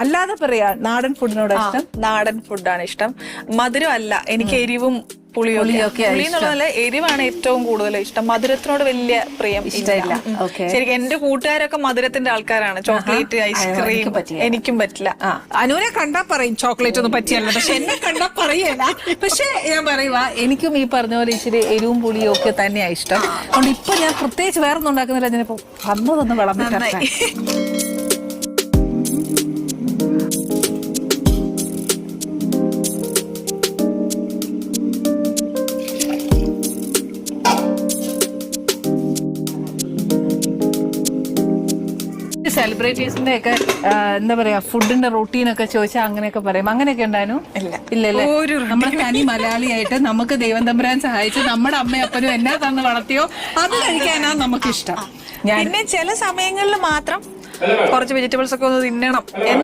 അല്ലാതെ പറയാ നാടൻ ഫുഡിനോട് ഇഷ്ടം? നാടൻ ഫുഡാണ് ഇഷ്ടം. മധുരം അല്ല, എനിക്ക് എരിവും പുളിയൊക്കെ. പുളി എന്നുള്ളതല്ല, എരിവാണ് ഏറ്റവും കൂടുതൽ ഇഷ്ടം. മധുരത്തിനോട് വലിയ പ്രിയം ഇഷ്ടമില്ല. ശരിക്കും എന്റെ കൂട്ടുകാരൊക്കെ മധുരത്തിന്റെ ആൾക്കാരാണ്. ചോക്ലേറ്റ്, ഐസ്ക്രീം എനിക്കും പറ്റില്ല. അനുവിനെ കണ്ടാ പറയും ചോക്ലേറ്റ് ഒന്നും പറ്റിയല്ല, പക്ഷെ എന്നെ കണ്ടാ പറയല്ല. പക്ഷെ ഞാൻ പറയുക, എനിക്കും ഈ പറഞ്ഞ പോലെ ഇച്ചിരി എരിവും പുളിയും ഒക്കെ തന്നെയാ ഇഷ്ടം. അതുകൊണ്ട് ഇപ്പൊ ഞാൻ പ്രത്യേകിച്ച് വേറെ ഒന്നും ഉണ്ടാക്കുന്നില്ല. ഞാനിപ്പോ വന്നതൊന്ന് വിളമ്പി. സെലിബ്രിറ്റീസിന്റെ ഒക്കെ എന്താ പറയാ ഫുഡിന്റെ റൂട്ടീനൊക്കെ ചോദിച്ചാൽ അങ്ങനെയൊക്കെ പറയും. അങ്ങനെയൊക്കെ ഉണ്ടായിരുന്നു? ഇല്ലല്ലേ? നമ്മൾ തനി മലയാളിയായിട്ട് നമുക്ക് ദൈവം തമ്പുരാൻ സഹായിച്ച് നമ്മുടെ അമ്മയപ്പനും എന്നാ തന്ന് വളർത്തിയോ അത് കഴിക്കാനാണ് നമുക്കിഷ്ടം. പിന്നെ ചില സമയങ്ങളിൽ മാത്രം കുറച്ച് വെജിറ്റബിൾസ് ഒക്കെ ഒന്ന് തിന്നണം